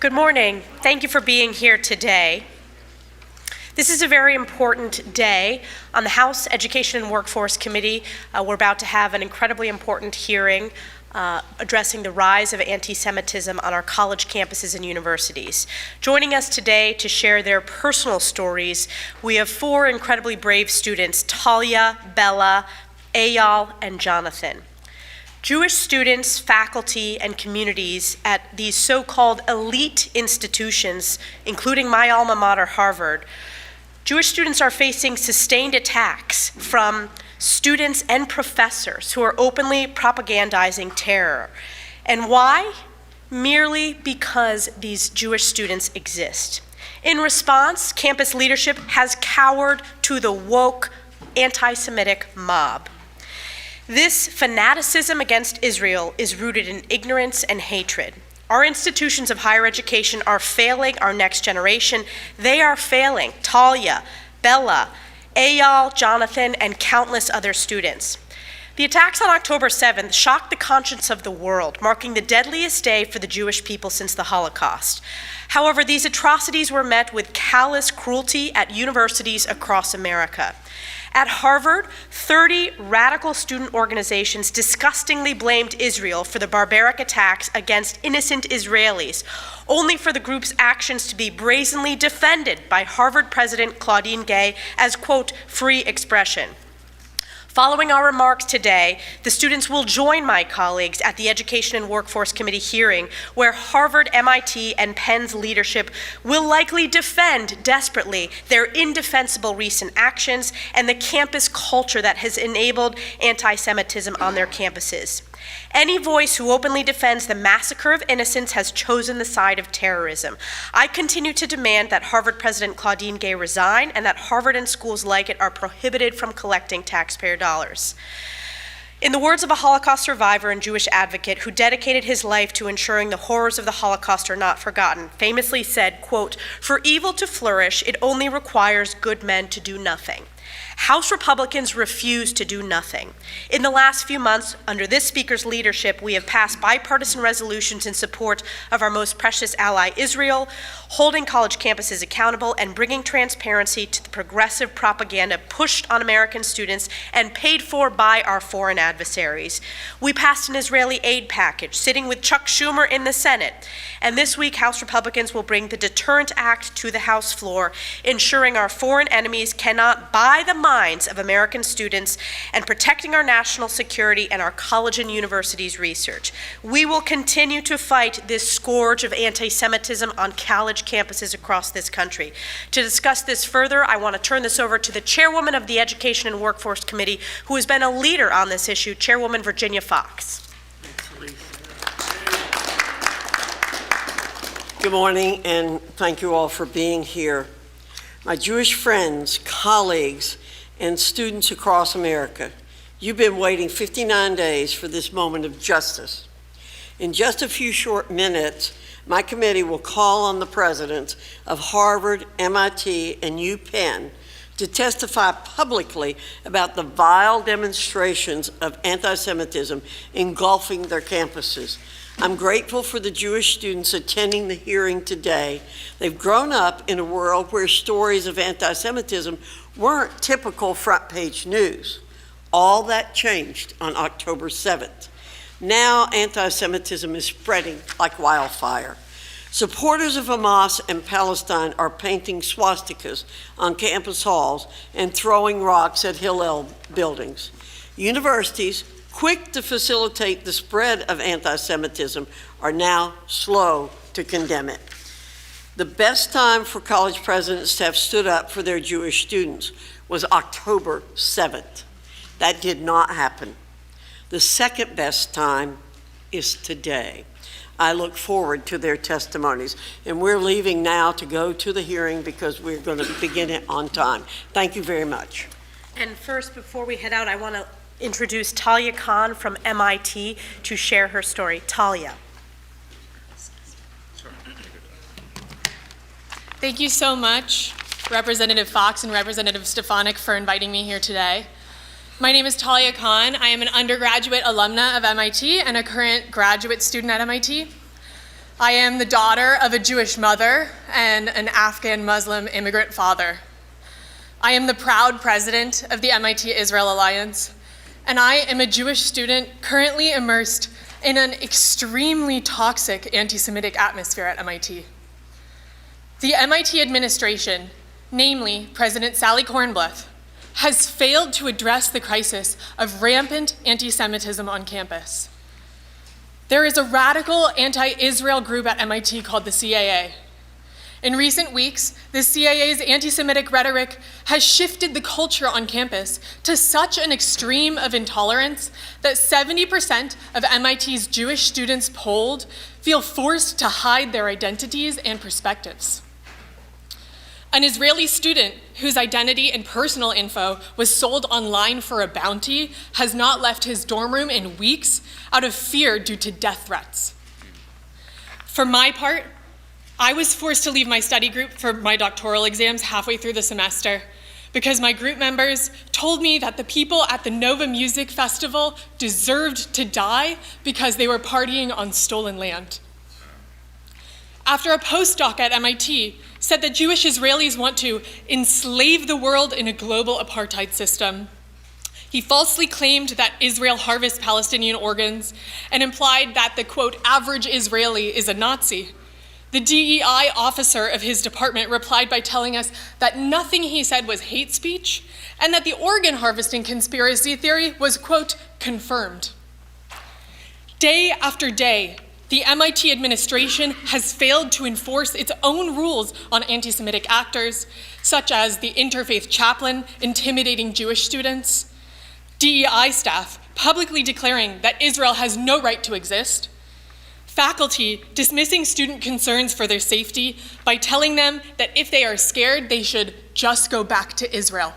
Good morning. Thank you for being here today. This is a very important day. On the House Education and Workforce Committee, we're about to have an incredibly important hearing addressing the rise of anti-Semitism on our college campuses and universities. Joining us today to share their personal stories, we have four incredibly brave students, Talia, Bella, Eyal, and Jonathan. Jewish students, faculty, and communities at these so-called elite institutions, including my alma mater, Harvard, Jewish students are facing sustained attacks from students and professors who are openly propagandizing terror. And why? Merely because these Jewish students exist. In response, campus leadership has cowered to the woke anti-Semitic mob. This fanaticism against Israel is rooted in ignorance and hatred. Our institutions of higher education are failing our next generation. They are failing Talia, Bella, Eyal, Jonathan, and countless other students. The attacks on October 7th shocked the conscience of the world, marking the deadliest day for the Jewish people since the Holocaust. However, these atrocities were met with callous cruelty at universities across America. At Harvard, 30 radical student organizations disgustingly blamed Israel for the barbaric attacks against innocent Israelis, only for the group's actions to be brazenly defended by Harvard President Claudine Gay as, quote, free expression. Following our remarks today, the students will join my colleagues at the Education and Workforce Committee hearing, where Harvard, MIT, and Penn's leadership will likely defend desperately their indefensible recent actions and the campus culture that has enabled anti-Semitism on their campuses. Any voice who openly defends the massacre of innocents has chosen the side of terrorism. I continue to demand that Harvard President Claudine Gay resign and that Harvard and schools like it are prohibited from collecting taxpayer dollars. In the words of a Holocaust survivor and Jewish advocate who dedicated his life to ensuring the horrors of the Holocaust are not forgotten, famously said, quote, "For evil to flourish, it only requires good men to do nothing." House Republicans refuse to do nothing. In the last few months, under this speaker's leadership, we have passed bipartisan resolutions in support of our most precious ally, Israel, holding college campuses accountable and bringing transparency to the progressive propaganda pushed on American students and paid for by our foreign adversaries. We passed an Israeli aid package, sitting with Chuck Schumer in the Senate. And this week, House Republicans will bring the Deterrent Act to the House floor, ensuring our foreign enemies cannot buy the minds of American students and protecting our national security and our college and universities research. We will continue to fight this scourge of anti-Semitism on college campuses across this country. To discuss this further, I want to turn this over to the chairwoman of the Education and Workforce Committee, who has been a leader on this issue, Chairwoman Virginia Fox. Good morning, and thank you all for being here. My Jewish friends, colleagues, and students across America, you've been waiting 59 days for this moment of justice. In just a few short minutes, my committee will call on the presidents of Harvard, MIT, and UPenn to testify publicly about the vile demonstrations of anti-Semitism engulfing their campuses. I'm grateful for the Jewish students attending the hearing today. They've grown up in a world where stories of anti-Semitism weren't typical front-page news. All that changed on October 7th. Now anti-Semitism is spreading like wildfire. Supporters of Hamas and Palestine are painting swastikas on campus halls and throwing rocks at Hillel buildings. Universities, quick to facilitate the spread of anti-Semitism, are now slow to condemn it. The best time for college presidents to have stood up for their Jewish students was October 7th. That did not happen. The second best time is today. I look forward to their testimonies. And we're leaving now to go to the hearing because we're going to begin it on time. Thank you very much. And first, before we head out, I want to introduce Talia Khan from MIT to share her story. Talia. Thank you so much, Representative Fox and Representative Stefanik, for inviting me here today. My name is Talia Khan. I am an undergraduate alumna of MIT and a current graduate student at MIT. I am the daughter of a Jewish mother and an Afghan Muslim immigrant father. I am the proud president of the MIT Israel Alliance, and I am a Jewish student currently immersed in an extremely toxic anti-Semitic atmosphere at MIT. The MIT administration, namely President Sally Kornbluth, has failed to address the crisis of rampant anti-Semitism on campus. There is a radical anti-Israel group at MIT called the CAA. In recent weeks, the CAA's anti-Semitic rhetoric has shifted the culture on campus to such an extreme of intolerance that 70% of MIT's Jewish students polled feel forced to hide their identities and perspectives. An Israeli student whose identity and personal info was sold online for a bounty has not left his dorm room in weeks out of fear due to death threats. For my part, I was forced to leave my study group for my doctoral exams halfway through the semester because my group members told me that the people at the Nova Music Festival deserved to die because they were partying on stolen land. After a postdoc at MIT said that Jewish Israelis want to enslave the world in a global apartheid system, he falsely claimed that Israel harvests Palestinian organs and implied that the, quote, average Israeli is a Nazi. The DEI officer of his department replied by telling us that nothing he said was hate speech and that the organ harvesting conspiracy theory was, quote, confirmed. Day after day, the MIT administration has failed to enforce its own rules on anti-Semitic actors, such as the interfaith chaplain intimidating Jewish students, DEI staff publicly declaring that Israel has no right to exist, faculty dismissing student concerns for their safety by telling them that if they are scared, they should just go back to Israel.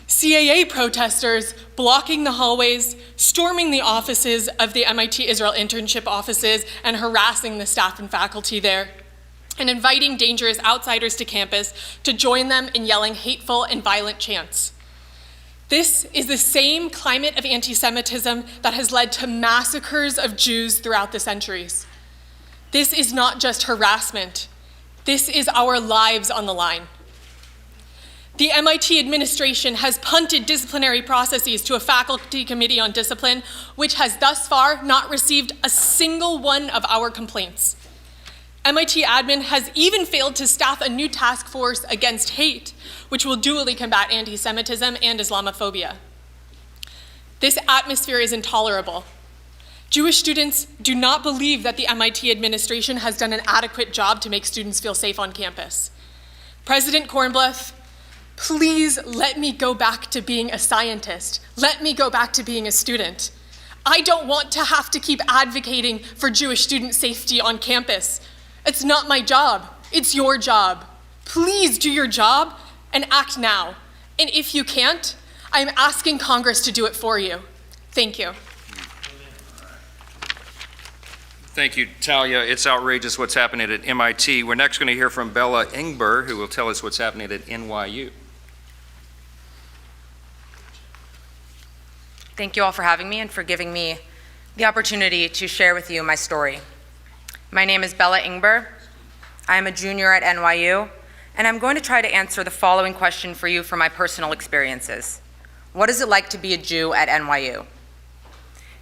CAA protesters blocking the hallways, storming the offices of the MIT Israel internship offices and harassing the staff and faculty there, and inviting dangerous outsiders to campus to join them in yelling hateful and violent chants. This is the same climate of anti-Semitism that has led to massacres of Jews throughout the centuries. This is not just harassment. This is our lives on the line. The MIT administration has punted disciplinary processes to a faculty committee on discipline, which has thus far not received a single one of our complaints. MIT admin has even failed to staff a new task force against hate, which will dually combat anti-Semitism and Islamophobia. This atmosphere is intolerable. Jewish students do not believe that the MIT administration has done an adequate job to make students feel safe on campus. President Kornbluth, please let me go back to being a scientist. Let me go back to being a student. I don't want to have to keep advocating for Jewish student safety on campus. It's not my job, it's your job. Please do your job and act now. And if you can't, I'm asking Congress to do it for you. Thank you. Thank you, Talia. It's outrageous what's happening at MIT. We're next going to hear from Bella Ingber, who will tell us what's happening at NYU. Thank you all for having me and for giving me the opportunity to share with you my story. My name is Bella Ingber. I am a junior at NYU, and I'm going to try to answer the following question for you from my personal experiences. What is it like to be a Jew at NYU?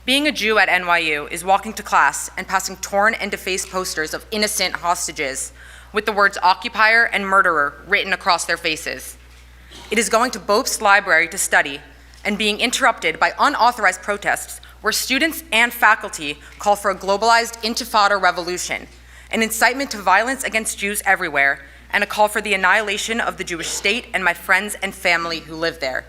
Being a Jew at NYU is walking to class and passing torn and defaced posters of innocent hostages with the words occupier and murderer written across their faces. It is going to Bobst Library to study and being interrupted by unauthorized protests where students and faculty call for a globalized intifada revolution, an incitement to violence against Jews everywhere, and a call for the annihilation of the Jewish state and my friends and family who live there.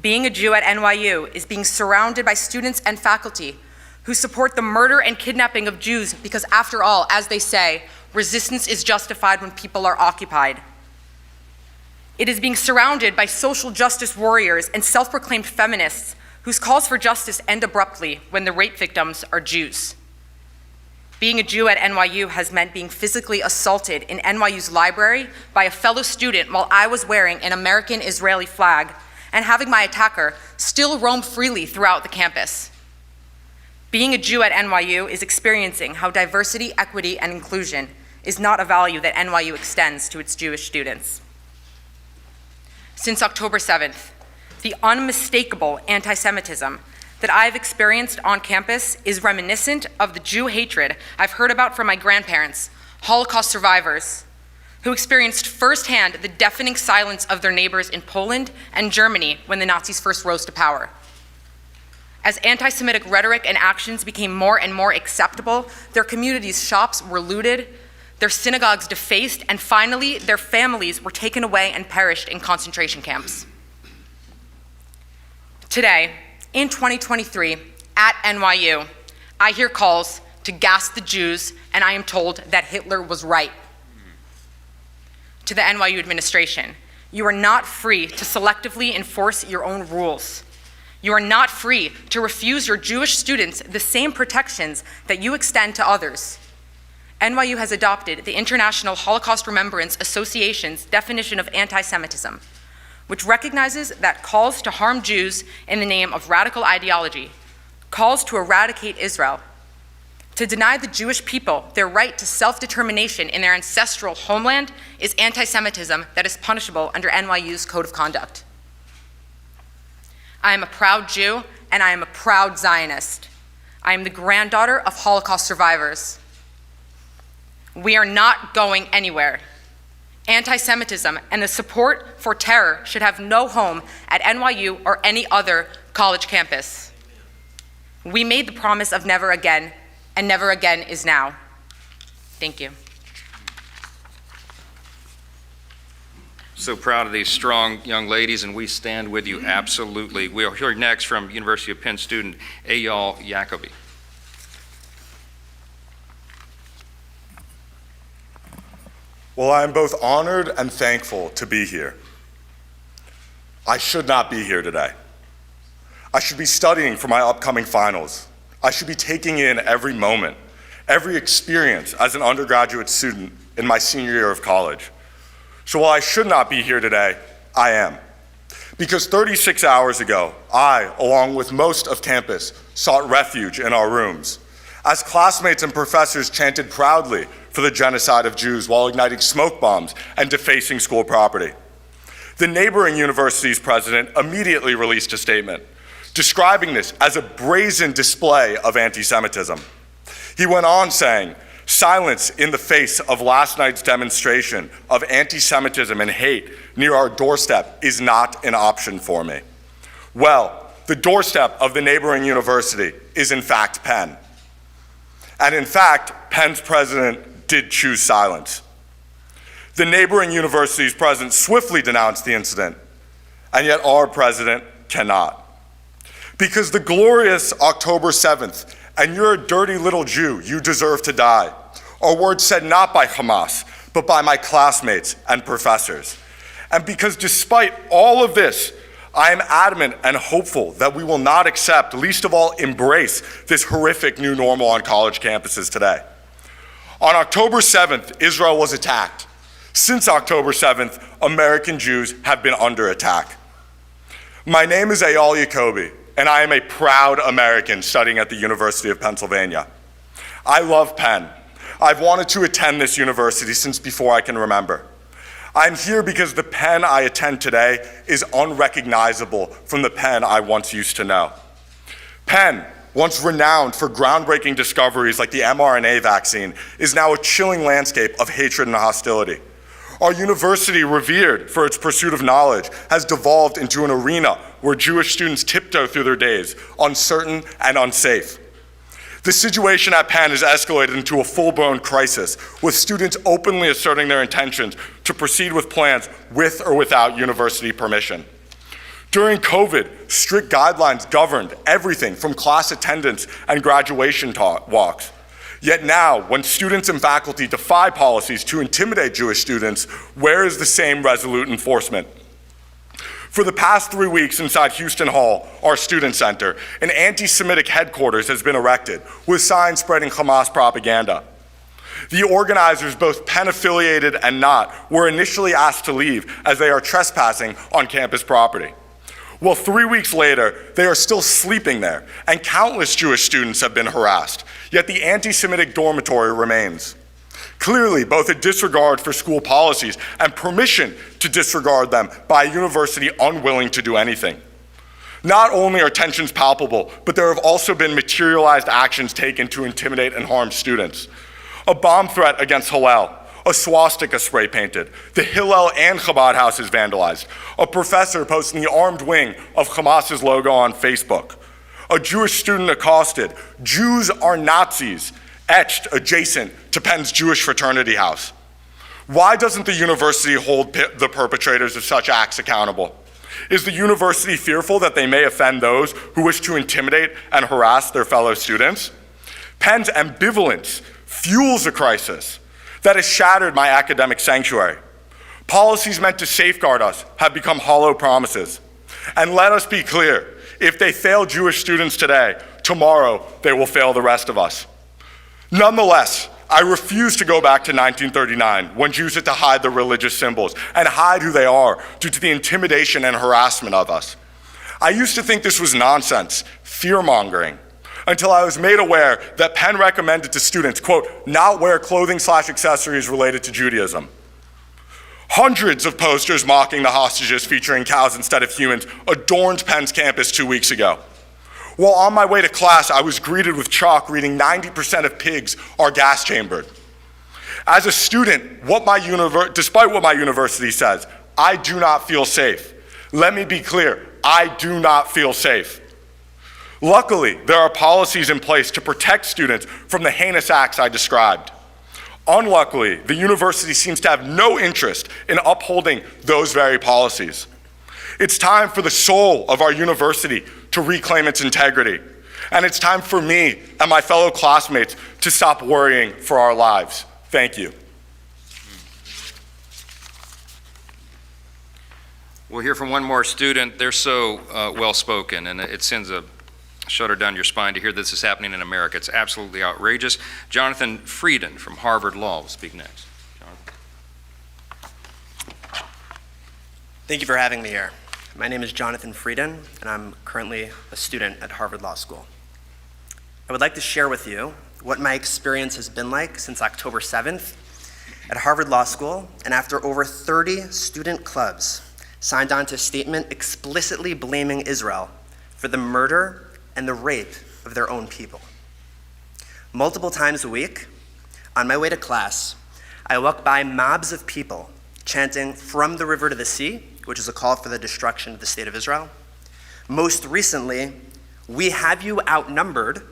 Being a Jew at NYU is being surrounded by students and faculty who support the murder and kidnapping of Jews because, after all, as they say, resistance is justified when people are occupied. It is being surrounded by social justice warriors and self-proclaimed feminists whose calls for justice end abruptly when the rape victims are Jews. Being a Jew at NYU has meant being physically assaulted in NYU's library by a fellow student while I was wearing an American Israeli flag and having my attacker still roam freely throughout the campus. being a Jew at NYU is experiencing how diversity, equity, and inclusion is not a value that NYU extends to its Jewish students. Since October 7th, the unmistakable anti-Semitism that I've experienced on campus is reminiscent of the Jew hatred I've heard about from my grandparents, Holocaust survivors, who experienced firsthand the deafening silence of their neighbors in Poland and Germany when the Nazis first rose to power. As anti-Semitic rhetoric and actions became more and more acceptable, their communities' shops were looted, their synagogues defaced, and finally, their families were taken away and perished in concentration camps. Today, in 2023, at NYU, I hear calls to gas the Jews, and I am told that Hitler was right. To the NYU administration, you are not free to selectively enforce your own rules. You are not free to refuse your Jewish students the same protections that you extend to others. NYU has adopted the International Holocaust Remembrance Association's definition of anti-Semitism, which recognizes that calls to harm Jews in the name of radical ideology, calls to eradicate Israel, to deny the Jewish people their right to self-determination in their ancestral homeland is anti-Semitism that is punishable under NYU's Code of Conduct. I am a proud Jew, and I am a proud Zionist. I am the granddaughter of Holocaust survivors. We are not going anywhere. Anti-Semitism and the support for terror should have no home at NYU or any other college campus. We made the promise of never again, and never again is now. Thank you. So proud of these strong young ladies, and we stand with you, absolutely. We'll hear next from University of Penn student Eyal Yacobi. Well, I am both honored and thankful to be here. I should not be here today. I should be studying for my upcoming finals. I should be taking in every moment, every experience as an undergraduate student in my senior year of college. So while I should not be here today, I am. Because 36 hours ago, I, along with most of campus, sought refuge in our rooms, as classmates and professors chanted proudly for the genocide of Jews while igniting smoke bombs and defacing school property. The neighboring university's president immediately released a statement, describing this as a brazen display of anti-Semitism. He went on saying, "Silence in the face of last night's demonstration of anti-Semitism and hate near our doorstep is not an option for me." Well, the doorstep of the neighboring university is in fact Penn. And in fact, Penn's president did choose silence. The neighboring university's president swiftly denounced the incident, and yet our president cannot. Because the glorious October 7th, and you're a dirty little Jew, you deserve to die, are words said not by Hamas, but by my classmates and professors. And because despite all of this, I am adamant and hopeful that we will not accept, least of all embrace, this horrific new normal on college campuses today. On October 7th, Israel was attacked. Since October 7th, American Jews have been under attack. My name is Eyal Yacobi, and I am a proud American studying at the University of Pennsylvania. I love Penn. I've wanted to attend this university since before I can remember. I'm here because the Penn I attend today is unrecognizable from the Penn I once used to know. Penn, once renowned for groundbreaking discoveries like the mRNA vaccine, is now a chilling landscape of hatred and hostility. Our university, revered for its pursuit of knowledge, has devolved into an arena where Jewish students tiptoe through their days, uncertain and unsafe. The situation at Penn has escalated into a full-blown crisis, with students openly asserting their intentions to proceed with plans with or without university permission. During COVID, strict guidelines governed everything from class attendance and graduation walks. Yet now, when students and faculty defy policies to intimidate Jewish students, where is the same resolute enforcement? For the past 3 weeks inside Houston Hall, our student center, an anti-Semitic headquarters has been erected with signs spreading Hamas propaganda. The organizers, both Penn-affiliated and not, were initially asked to leave as they are trespassing on campus property. Well, 3 weeks later, they are still sleeping there, and countless Jewish students have been harassed, yet the anti-Semitic dormitory remains. Clearly, both a disregard for school policies and permission to disregard them by a university unwilling to do anything. Not only are tensions palpable, but there have also been materialized actions taken to intimidate and harm students. A bomb threat against Hillel, a swastika spray painted, the Hillel and Chabad houses vandalized, a professor posting the armed wing of Hamas's logo on Facebook, a Jewish student accosted, "Jews are Nazis," etched adjacent to Penn's Jewish fraternity house. Why doesn't the university hold the perpetrators of such acts accountable? Is the university fearful that they may offend those who wish to intimidate and harass their fellow students? Penn's ambivalence fuels a crisis that has shattered my academic sanctuary. Policies meant to safeguard us have become hollow promises. And let us be clear, if they fail Jewish students today, tomorrow they will fail the rest of us. Nonetheless, I refuse to go back to 1939 when Jews had to hide their religious symbols and hide who they are due to the intimidation and harassment of us. I used to think this was nonsense, fear-mongering, until I was made aware that Penn recommended to students, quote, not wear clothing/accessories related to Judaism. Hundreds of posters mocking the hostages featuring cows instead of humans adorned Penn's campus 2 weeks ago. While on my way to class, I was greeted with chalk reading 90% of pigs are gas chambered. As a student, despite what my university says, I do not feel safe. Let me be clear, I do not feel safe. Luckily, there are policies in place to protect students from the heinous acts I described. Unluckily, the university seems to have no interest in upholding those very policies. It's time for the soul of our university to reclaim its integrity. And it's time for me and my fellow classmates to stop worrying for our lives. Thank you. We'll hear from one more student. They're so well-spoken, and it sends a shudder down your spine to hear this is happening in America. It's absolutely outrageous. Jonathan Frieden from Harvard Law will speak next. Jonathan. Thank you for having me here. My name is Jonathan Frieden, and I'm currently a student at Harvard Law School. I would like to share with you what my experience has been like since October 7th at Harvard Law School, and after over 30 student clubs signed on to a statement explicitly blaming Israel for the murder and the rape of their own people. Multiple times a week, on my way to class, I walk by mobs of people chanting "From the river to the sea," which is a call for the destruction of the state of Israel. Most recently, "We have you outnumbered,"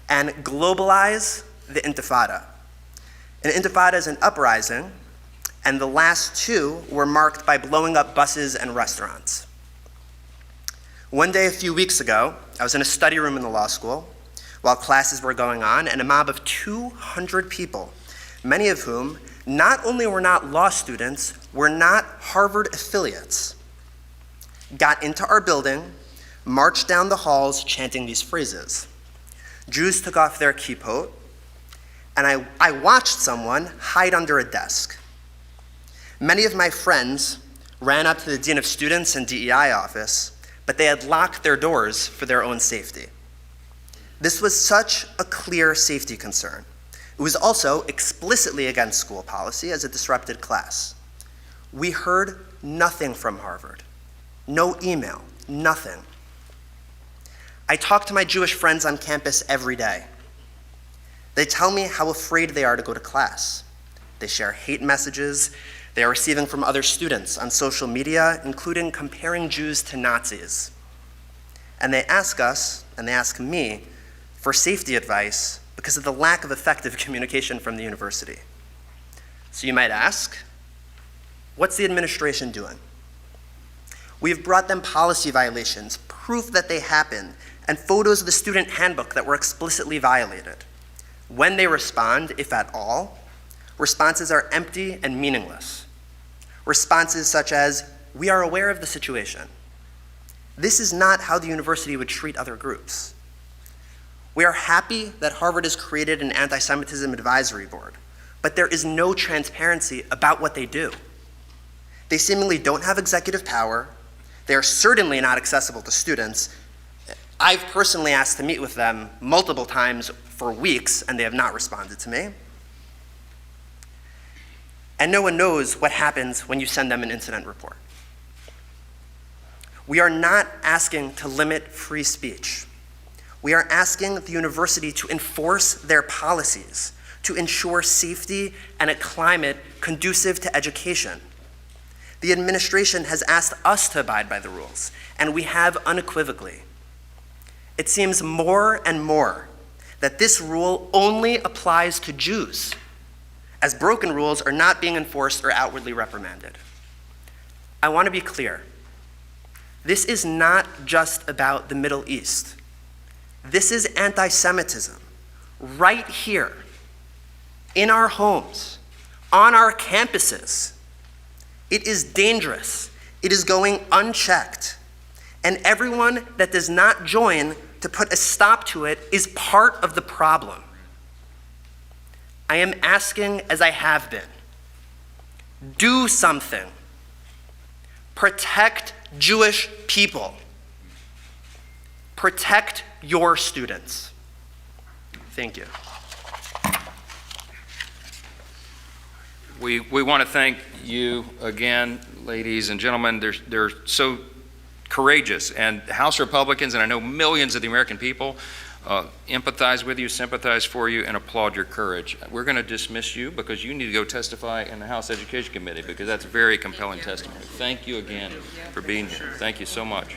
and "Globalize the Intifada." An intifada is an uprising, and the last two were marked by blowing up buses and restaurants. One day a few weeks ago, I was in a study room in the law school while classes were going on, and a mob of 200 people, many of whom not only were not law students, were not Harvard affiliates, got into our building, marched down the halls chanting these phrases. Jews took off their kippot, and I watched someone hide under a desk. Many of my friends ran up to the Dean of Students and DEI office, but they had locked their doors for their own safety. This was such a clear safety concern. It was also explicitly against school policy as it disrupted class. We heard nothing from Harvard. No email, nothing. I talk to my Jewish friends on campus every day. They tell me how afraid they are to go to class. They share hate messages they are receiving from other students on social media, including comparing Jews to Nazis. And they ask us, and they ask me, for safety advice because of the lack of effective communication from the university. So you might ask, what's the administration doing? We've brought them policy violations, proof that they happened, and photos of the student handbook that were explicitly violated. When they respond, if at all, responses are empty and meaningless. Responses such as, "We are aware of the situation." This is not how the university would treat other groups. We are happy that Harvard has created an anti-Semitism advisory board, but there is no transparency about what they do. They seemingly don't have executive power, They're certainly not accessible to students. I've personally asked to meet with them multiple times for weeks, and they have not responded to me. And no one knows what happens when you send them an incident report. We are not asking to limit free speech. We are asking the university to enforce their policies, to ensure safety and a climate conducive to education. The administration has asked us to abide by the rules, and we have unequivocally. It seems more and more that this rule only applies to Jews, as broken rules are not being enforced or outwardly reprimanded. I want to be clear. This is not just about the Middle East. This is anti-Semitism, right here, in our homes, on our campuses. It is dangerous. It is going unchecked. And everyone that does not join to put a stop to it is part of the problem. I am asking, as I have been, do something. Protect Jewish people. Protect your students. Thank you. We want to thank you again, ladies and gentlemen. They're so courageous, and House Republicans, and I know millions of the American people, empathize with you, sympathize for you, and applaud your courage. We're going to dismiss you because you need to go testify in the House Education Committee, because that's very compelling testimony. Thank you again for being here. Thank you so much.